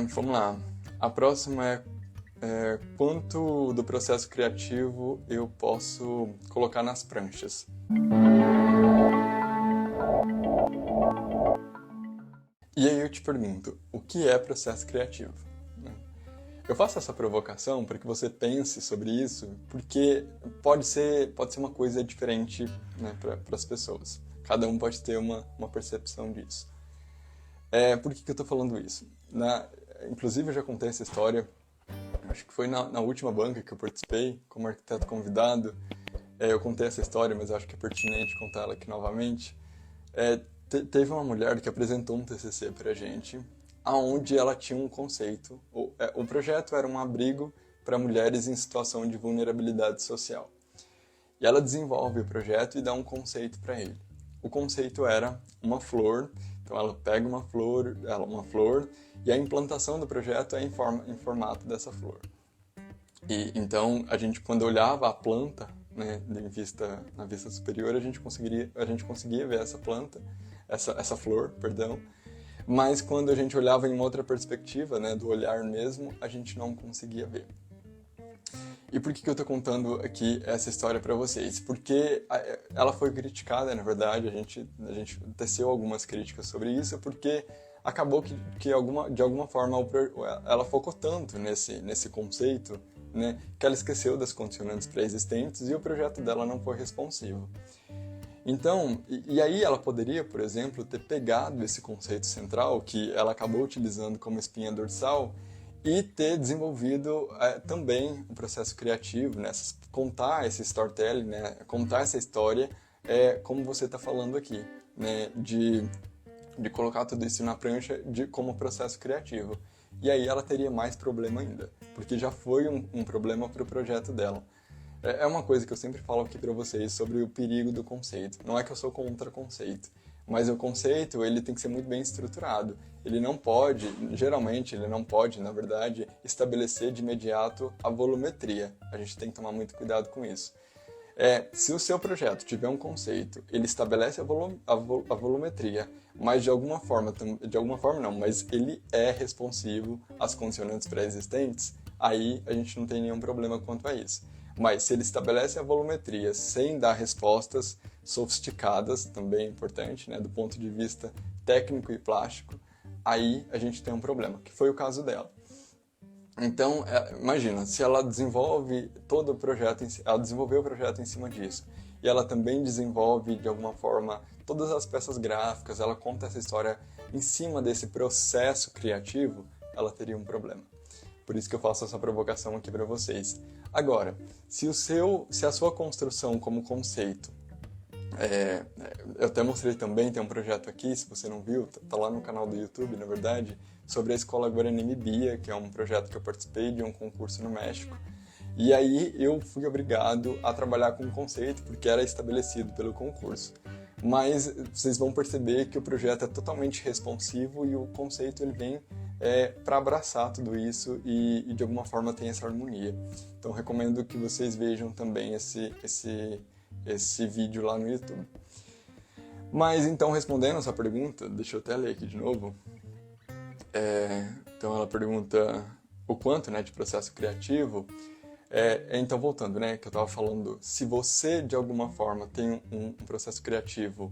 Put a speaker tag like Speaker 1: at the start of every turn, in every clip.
Speaker 1: Vamos lá. A próxima é quanto do processo criativo eu posso colocar nas pranchas. E aí eu te pergunto, o que é processo criativo? Eu faço essa provocação para que você pense sobre isso, porque pode ser uma coisa diferente, né, para as pessoas. Cada um pode ter uma percepção disso. Por que eu estou falando isso? Inclusive eu já contei essa história, acho que foi na última banca que eu participei, como arquiteto convidado. Eu contei essa história, mas acho que é pertinente contar ela aqui novamente. Teve uma mulher que apresentou um TCC para a gente, aonde ela tinha um conceito. O projeto era um abrigo para mulheres em situação de vulnerabilidade social. E ela desenvolve o projeto e dá um conceito para ele. O conceito era uma flor, então ela pega uma flor, e a implantação do projeto é em formato dessa flor. E então a gente, quando olhava a planta, né, na vista superior, a gente conseguia ver essa planta, essa flor, perdão. Mas quando a gente olhava em uma outra perspectiva, né, do olhar mesmo, a gente não conseguia ver. E por que eu estou contando aqui essa história para vocês? Porque ela foi criticada, na verdade, a gente teceu algumas críticas sobre isso, porque acabou que de alguma forma ela focou tanto nesse conceito, né, que ela esqueceu das condicionantes pré-existentes e o projeto dela não foi responsivo. Então, e aí ela poderia, por exemplo, ter pegado esse conceito central, que ela acabou utilizando como espinha dorsal, e ter desenvolvido também o processo criativo, né? Contar esse storytelling, né? Contar essa história, como você está falando aqui, né? De colocar tudo isso na prancha como processo criativo. E aí ela teria mais problema ainda, porque já foi um problema para o projeto dela. É uma coisa que eu sempre falo aqui para vocês sobre o perigo do conceito. Não é que eu sou contra conceito, mas o conceito ele tem que ser muito bem estruturado. Geralmente ele não pode, na verdade, estabelecer de imediato a volumetria. A gente tem que tomar muito cuidado com isso. Se o seu projeto tiver um conceito, ele estabelece a volumetria, mas de alguma forma não, mas ele é responsivo às condicionantes pré-existentes, aí a gente não tem nenhum problema quanto a isso. Mas se ele estabelece a volumetria sem dar respostas sofisticadas, também é importante, né, do ponto de vista técnico e plástico, aí a gente tem um problema, que foi o caso dela. Então, imagina, se ela desenvolve todo o projeto, ela desenvolveu o projeto em cima disso, e ela também desenvolve, de alguma forma, todas as peças gráficas, ela conta essa história em cima desse processo criativo, ela teria um problema. Por isso que eu faço essa provocação aqui para vocês. Agora, se a sua construção como conceito, eu até mostrei também, tem um projeto aqui, se você não viu, tá lá no canal do YouTube, na verdade, sobre a Escola Guarani Bia, que é um projeto que eu participei de um concurso no México. E aí eu fui obrigado a trabalhar com um conceito, porque era estabelecido pelo concurso. Mas vocês vão perceber que o projeto é totalmente responsivo e o conceito ele vem para abraçar tudo isso e de alguma forma tem essa harmonia. Então recomendo que vocês vejam também esse vídeo lá no YouTube. Mas então, respondendo essa pergunta, deixa eu até ler aqui de novo. Então ela pergunta o quanto, né, de processo criativo. Então voltando, né, que eu estava falando, se você de alguma forma tem um processo criativo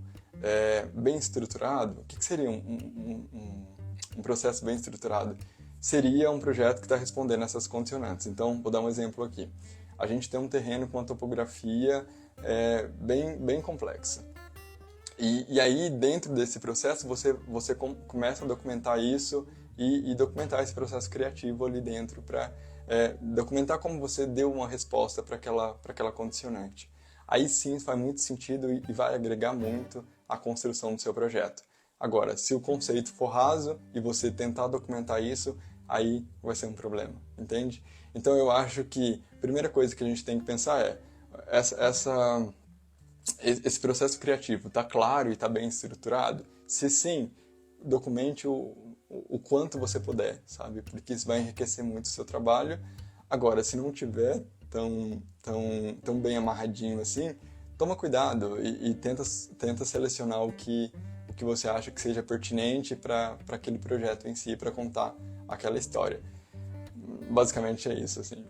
Speaker 1: bem estruturado, o que seria um processo bem estruturado? Seria um projeto que está respondendo essas condicionantes. Então, vou dar um exemplo aqui. A gente tem um terreno com uma topografia bem complexa. E aí, dentro desse processo, você começa a documentar isso e documentar esse processo criativo ali dentro para documentar como você deu uma resposta para aquela condicionante. Aí sim faz muito sentido e vai agregar muito à construção do seu projeto. Agora, se o conceito for raso e você tentar documentar isso, aí vai ser um problema, entende? Então eu acho que a primeira coisa que a gente tem que pensar esse processo criativo está claro e está bem estruturado? Se sim, documente o quanto você puder, sabe? Porque isso vai enriquecer muito o seu trabalho. Agora, se não tiver tão bem amarradinho assim, toma cuidado e tenta selecionar o que que você acha que seja pertinente para aquele projeto em si, para contar aquela história. Basicamente é isso, assim.